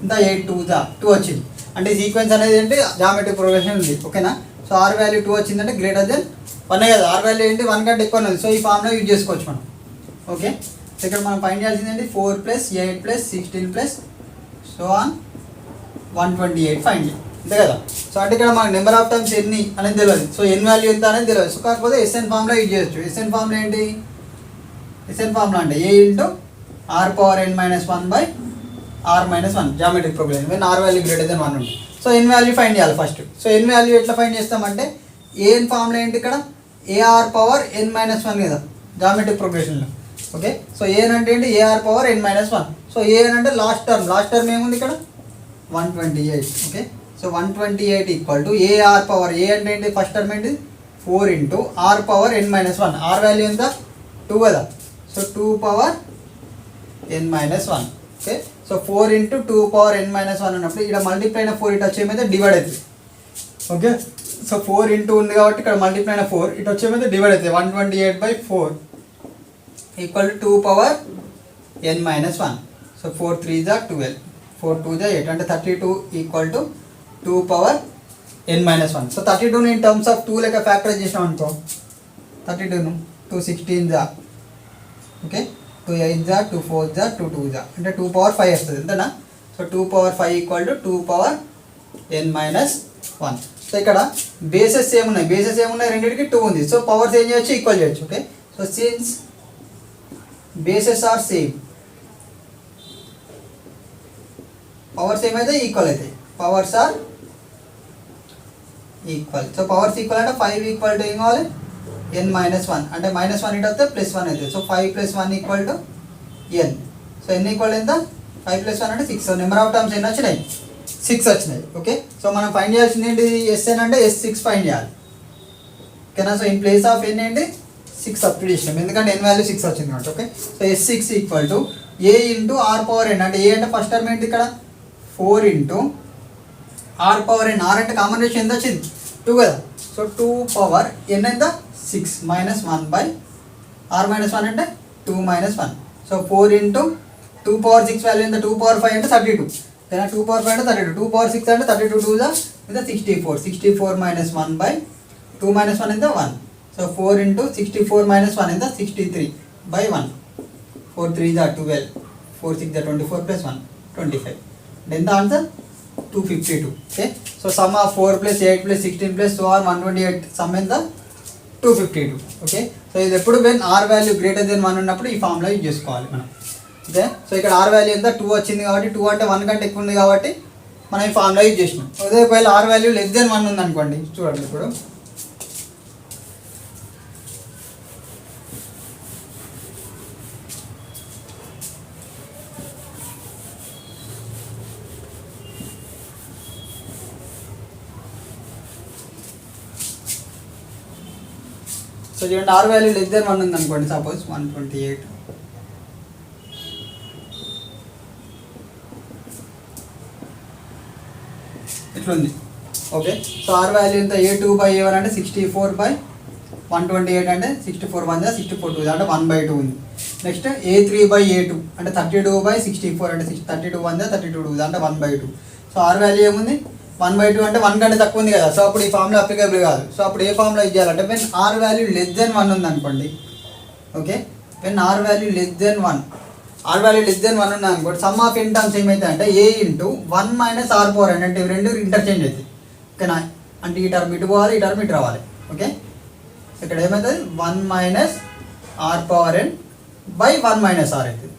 ఎంత, 8 2 2 వచ్చింది. అంటే ఈ సీక్వెన్స్ అనేది ఏంటి, జామెట్రిక్ ప్రోగ్రెషన్ ఉంది. ఓకేనా. సో ఆర్ వాల్యూ 2 వచ్చిందంటే గ్రేటర్ దెన్ 1 కదా. ఆర్ వాల్యూ ఏంటి, 1 కంటే ఎక్కువ ఉన్నది. సో ఈ ఫార్ములా యూజ్ చేసుకోవచ్చు మనం. ఓకే. సో ఇక్కడ మనం ఫైండ్ చేయాల్సింది ఏంటి, 4 + 8 + 16 + సో ఆన్ 128 ఫైండ్ చేయాలి. అంతే కదా. సో అంటే ఇక్కడ మనకు నెంబర్ ఆఫ్ టర్మ్స్ ఎన్ని అనేది తెలియదు. సో ఎన్ వాల్యూ ఎంత అనేది తెలియదు. సో కాకపోతే Sn ఫార్ములా యూజ్ చేయొచ్చు. Sn ఫార్ములా ఏంటి, Sn ఫార్ములా అంటే a into r power n minus 1 by r minus 1 geometric progression when r value greater then 1 ఉంది. సో ఎన్ వాల్యూ ఫైండ్ చేయాలి first. So n value ఎట్లా find చేస్తామంటే a n formula ఏంటి ఇక్కడ, a r power n minus 1 కదా geometric ప్రోగ్రెషన్లో. Okay. So a n అంటే ఏంటి, a r power n minus 1. So a n అంటే లాస్ట్ టర్మ్ ఏముంది ఇక్కడ 128. Okay. So 128 equal to a r power, a అంటే ఏంటి ఫస్ట్ టర్మ్ ఏంటి 4 into r power n minus 1. R value ఎంత 2 కదా. So 2 power n minus 1. Okay. So 4 into 2 power n minus 1 ఉన్నప్పుడు ఇక్కడ మల్టిప్లై అయిన 4 ఇటు వచ్చేమైతే డివైడ్ అవుతుంది. ఓకే. సో 4 ఇంటూ ఉంది కాబట్టి ఇక్కడ మల్టిప్లై అయిన 4 ఇటు వచ్చేమైతే డివైడ్ అవుతుంది. 128/4 equal to 2 power n minus 1. So 4 3 12, 4 2 8 అంటే 32 equal to 2 power n minus 1. So 32ని ఇన్ టర్మ్స్ ఆఫ్ 2 లెక్క ఫ్యాక్టరైజ్ చేసినాం అనుకో, 32ను 2 16 ఓకే, 2 8 2 4 2 2 అంటే 2 పవర్ 5 వస్తుంది అంతేనా. So 2 power 5 equal to 2 power n minus 1. So ఇక్కడ బేసెస్ ఏమున్నాయి రెండింటికి 2 ఉంది. సో పవర్స్ ఏం చేయొచ్చు, ఈక్వల్ చేయొచ్చు. Okay. So since bases are same, powers ఏమైతే ఈక్వల్ అవుతాయి, powers are equal. So powers equal అంటే 5 ఈక్వల్ టు ఏం కావాలి n మైనస్ 1 అంటే -1 ఇటు వస్తే +1 అవుతుంది. So 5 + 1 equal to n. So n equal ఎంత 5 + 1 అంటే 6. సో నెంబర్ ఆఫ్ టర్మ్స్ ఎన్ని వచ్చినాయి 6 వచ్చినాయి. ఓకే సో మనం ఫైండ్ చేయాల్సింది ఏంటి Sn అంటే S6 ఫైండ్ చేయాలి. ఓకేనా. So in place of n ఏంటి 6 సబ్స్టిట్యూట్ చేసినాం ఎందుకంటే n వాల్యూ 6 వచ్చింది కాబట్టి. Okay so S6 equal to a into r power n అంటే a అంటే ఫస్ట్ టర్మ్ ఏంటి ఇక్కడ 4 into r power n. r అంటే కామన్ రేషియో ఎంత వచ్చింది 2 కదా. సో 2 పవర్ n ఎంత 6 మైనస్ 1 బై r మైనస్ 1 అంటే 2 minus 1. So 4 into 2 power 6 value ఎంత 2 పవర్ 5 అంటే 32. ఓకేనా 2 పవర్ 5 అంటే 32. 2 పవర్ 6 అంటే 32 2 ఎంత 64. 64 మైనస్ 1 బై 2 మైనస్ 1 ఎంత 1. సో 4 ఇంటూ 64 మైనస్ 1 ఎంత 63 బై 1. 4 3 12 4 6 24 ప్లస్ 1 25. ఎంత answer 252. Okay so sum of 4 + 8 + 16 + 128 some ఎంత 252. ఓకే సో ఇది ఎప్పుడు when r value greater then 1 ఉన్నప్పుడు ఈ ఫార్ములా యూజ్ చేసుకోవాలి మనం. ఓకే సో ఇక్కడ r వాల్యూ ఎంత 2 వచ్చింది కాబట్టి 2 అంటే 1 కంటే ఎక్కువ ఉంది కాబట్టి మనం ఈ ఫార్ములా యూజ్ చేసినాం. అదే ఒకవేళ r వాల్యూ లెస్ దెన్ 1 ఉంది అనుకోండి చూడండి ఇప్పుడు సో చూడండి r వాల్యూ లెస్ దెన్ 1 ఉంది అనుకోండి సపోజ్ 128. ఇట్లుంది. ఓకే సో r వాల్యూ ఎంత a2/a1 అంటే 64/128 అంటే 64 1 64 2 అంటే 1/2 ఉంది. నెక్స్ట్ a3/a2 అంటే 32/64 అంటే 32 1 32 2 అంటే 1/2. సో r వాల్యూ ఏముంది 1/2 అంటే 1 కంటే తక్కువ ఉంది కదా. సో అప్పుడు ఈ ఫార్ములా అప్లికబుల్ కాదు. సో అప్పుడు ఏ ఫార్ములా యూజ్ చేయాలంటే when r value less than 1 ఉంది అనుకోండి. Okay when r value less than 1 ఉంది అనుకోండి సమ్ ఆఫ్ n టర్మ్స్ ఏమైతే అంటే a into 1 minus r power n అంటే ఇవి రెండు ఇంటర్చేంజ్ అవుతాయి. ఓకేనా అంటే ఈ టర్మ్ ఇటు పోవాలి ఈ టర్మ్ ఇటు రావాలి. ఓకే ఇక్కడ ఏమవుతుంది 1 minus r power n by 1 minus r అవుతుంది.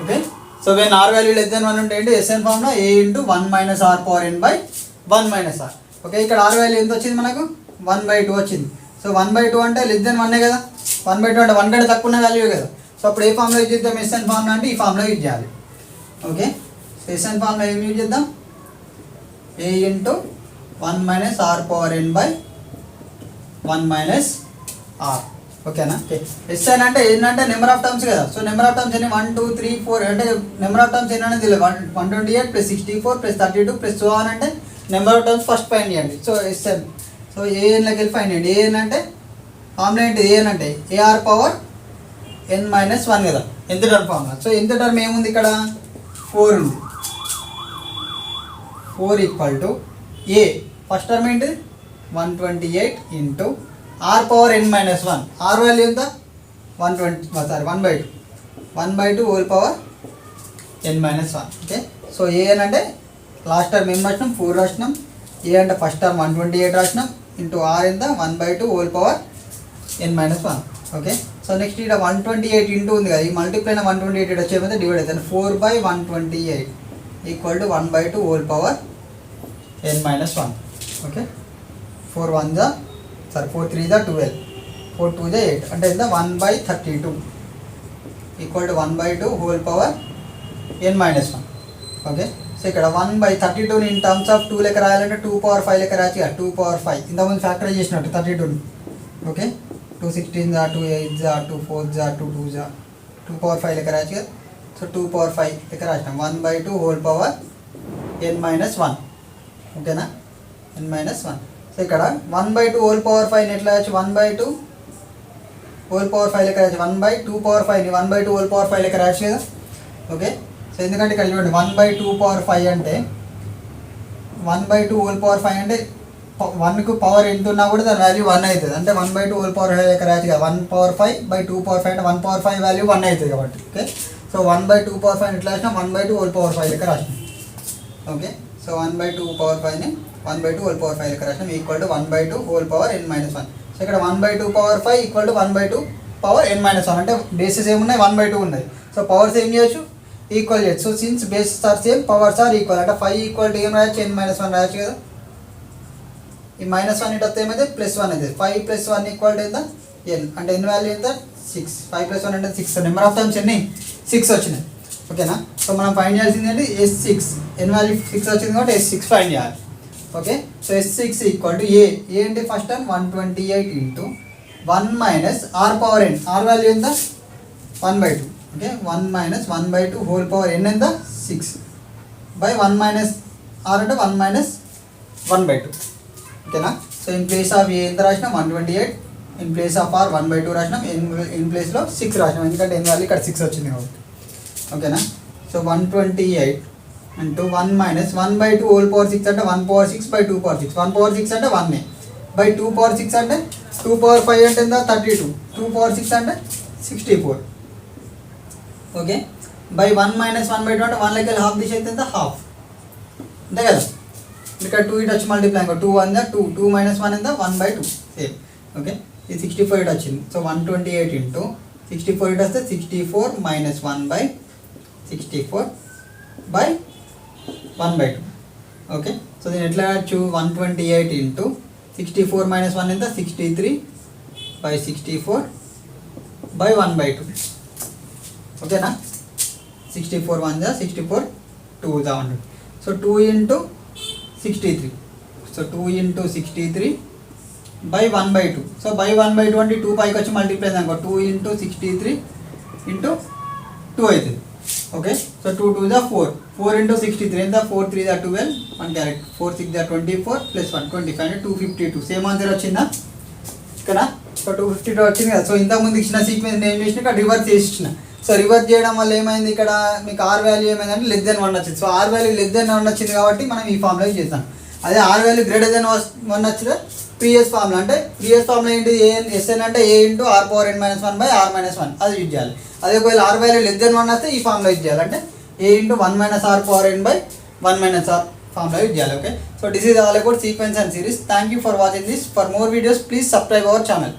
Okay so when r value less than 1 ఉంటే ఏంటి Sn formula a into 1 minus r power n by 1 minus r. Okay ఇక్కడ r వాల్యూ ఎంత వచ్చింది మనకు 1/2 వచ్చింది. సో 1/2 అంటే లెస్ దెన్ 1 కదా. 1/2 అంటే 1 కంటే తక్కువ ఉన్న వాల్యూ కదా. సో అప్పుడు ఏ ఫార్ములా యూజ్ చేద్దాం Sn ఫార్ములా అంటే ఈ ఫార్ములా యూజ్ చేయాలి. ఓకే సో Sn ఫార్ములా ఏం యూజ్ చేద్దాం a into 1 minus r power n by 1 minus r. ఓకేనా Sn అంటే ఏంటంటే నెంబర్ ఆఫ్ టర్మ్స్ కదా. సో నెంబర్ ఆఫ్ టర్మ్స్ ఎన్ని 1 2 3 4 అంటే నెంబర్ ఆఫ్ టర్మ్స్ ఏంటంటే తెలియదు 128 + 64 + 32 + 1 అంటే number of terms first find చేయండి. సో Sn సో ఏఎన్లోకి వెళ్ళి ఫైండ్ చేయండి. ఏఎన్ అంటే ఫార్ములా ఏంటి ఏఎన్ అంటే ar పవర్ n మైనస్ 1 కదా ఎంత టర్మ్ ఫార్ములా. సో ఎంత టర్మ్ ఏముంది ఇక్కడ 4 ఉంది. 4 equal to a first term ఏంటి 128 into r power n minus 1. r value ఎంత 1/2 whole power n minus 1. Okay so a n అంటే లాస్ట్ టర్మ్ ఏం రాసినాం 4 రాసినాం. ఏ అంటే ఫస్ట్ టర్మ్ 128 రాసినాం ఇంటూ r ఎంత 1/2 whole power n minus 1. Okay so next ఇక్కడ 128 ఇంటూ ఉంది కదా ఈ మల్టిప్లై 128 వచ్చేమైతే డివైడ్ అవుతుంది 4/128 equal to 1/2 whole power n minus 1. Okay 4 1 4 3 12 4 2 8 అంటే ఎంత 1/32 equal to 1/2 whole power n minus 1. Okay so ఇక్కడ 1/32ని ఇన్ టర్మ్స్ ఆఫ్ 2 లెక్క రాయాలంటే 2 పవర్ 5 లెక్క రాయచ్చు కదా 2 పవర్ 5 ఇంతకుముందు ఫ్యాక్టరైజ్ చేసినట్టు 32ని. ఓకే 2 16 2 8 2 4 2 2 2 పవర్ 5 లెక్క రాయచ్చు కదా. సో 2 పవర్ 5 లెక్క రాసినాం 1/2 హోల్ పవర్ n మైనస్ 1. ఓకేనా n మైనస్ 1. సో ఇక్కడ 1/2 హోల్ పవర్ 5 ఎట్లా రాయచ్చు 1/2 హోల్ పవర్ 5 లెక్క రాయచ్చు 1/2 పవర్ 5ని 1/2 హోల్ పవర్ 5 లెక్క రాయచ్చు కదా. ఓకే సో ఎందుకంటే ఇక్కడ చూడండి 1/2 పవర్ 5 అంటే 1/2 హోల్ పవర్ 5 అంటే 1కు పవర్ ఎంత ఉన్నా కూడా దాని వాల్యూ 1 అవుతుంది. అంటే 1/2 హోల్ పవర్ 5 లెక్క రాయచ్చు కదా 1 పవర్ 5/2 పవర్ 5 అంటే 1 పవర్ 5 వాల్యూ 1 అవుతుంది కాబట్టి. ఓకే సో 1/2 పవర్ 5 ఎట్లా రాసినా 1/2 హోల్ పవర్ 5 లెక్క రాసినాం. ఓకే సో 1/2 పవర్ 5ని 1/2 హోల్ పవర్ 5 లెక్క రాసినాం equal to 1/2 whole power n minus 1. So ఇక్కడ 1/2 power 5 equal to 1/2 power n minus 1 అంటే బేసిస్ ఏమున్నాయి 1/2 ఉన్నాయి. సో పవర్స్ ఏం చేయొచ్చు ఈక్వల్ చేయొచ్చు. So since bases are same powers are equal అంటే 5 ఈక్వల్ టు ఏం రాయొచ్చు, n-1 రాయొచ్చు కదా. ఈ -1 ఇటు వస్తే ఏమైతే +1 అయితే 5 + 1 ఈక్వల్ టు ఎంత n అంటే n వాల్యూ ఎంత 6. 5 + 1 అంటే 6. నెంబర్ ఆఫ్ టైమ్స్ ఎన్ని 6 వచ్చినాయి. ఓకేనా. సో మనం ఫైండ్ చేయాల్సింది ఏంటి S6. n వాల్యూ 6 వచ్చింది కాబట్టి S6 ఫైండ్ చేయాలి. Okay. So S6 equal to a ఏంటి first time 128 into 1 minus r power n. r value ఎంత 1/2. Okay. 1 minus 1/2 whole power n ఎంత 6 బై 1 మైనస్ r అంటే 1 మైనస్ 1/2. ఓకేనా. So in place of a ఎంత రాసినాం 128, in place of r 1/2 రాసినాం, in ప్లేస్లో 6 రాసినాం ఎందుకంటే n వాల్యూ ఇక్కడ 6 వచ్చింది కాబట్టి. ఓకేనా. So 128 into 1 minus 1/2 whole power 6 అంటే 1/6 బై 2/6. 1/6 అంటే 1 బై 2/6 అంటే 2/5 అంటే ఎంత 32. 2/6 అంటే 64. ఓకే. బై 1 మైనస్ 1/2 అంటే 1 లెక్క హాఫ్ దిశ అయితే ఎంత హాఫ్ అంతే కదా. ఇక్కడ 2 ఇటు వచ్చి మల్టిప్లై 2 1 2, 2 మైనస్ 1 ఎంత 1/2 సేమ్. ఓకే. ఇది 64 ఇటు వచ్చింది. సో 128 ఇంటూ 64 ఇటు వస్తే 64 మైనస్ 1/64 బై 1/2. ఓకే. సో దీన్ని ఎట్లా రాయొచ్చు 128 ఇంటూ 64 మైనస్ 1 ఎంత 63 బై 64 బై 1/2. ఓకేనా. 64 1 64 2 100. So 2 into 63. So 2 into 63 by 1/2. So by 1/2 అంటే 2 పైకి వచ్చి మల్టిప్లై అనుకో 2 ఇంటూ 63 ఇంటూ 2 అవుతుంది. ఓకే. సో 2 2 4. 4 ఇంటూ 63 ఎంత 4 3 12 1 క్యారెట్ 4 6 24 ప్లస్ 1 25 అంటే 252. సేమ్ ఆన్సర్ వచ్చిందా ఇక్కడ. సో 252 వచ్చింది కదా. సో ఇంతకుముందు ఇచ్చిన సీక్వెన్స్ నేను చేసిన ఇక్కడ రివర్స్ చేసిన. సో రివర్స్ చేయడం వల్ల ఏమైంది ఇక్కడ మీకు r వాల్యూ ఏమైందంటే <1 వచ్చింది. సో r వాల్యూ <1 వచ్చింది కాబట్టి మనం ఈ ఫార్ములా యూజ్ చేస్తాం. అదే r వాల్యూ <1 వచ్చింది ప్రీవియస్ ఫార్ములా అంటే ప్రీవియస్ ఫార్ములా ఏంటి Sn అంటే a into r power n - 1 by r - 1 అది యూజ్ చేయాలి. అదే ఒకవేళ r వాల్యూ <1 వస్తే ఈ ఫార్ములా యూజ్ చేయాలి అంటే a into 1 minus r power n by 1 minus r formula use చేయాలి. Okay. So this is all about sequence and series. Thank you for watching this. For more videos please subscribe our channel.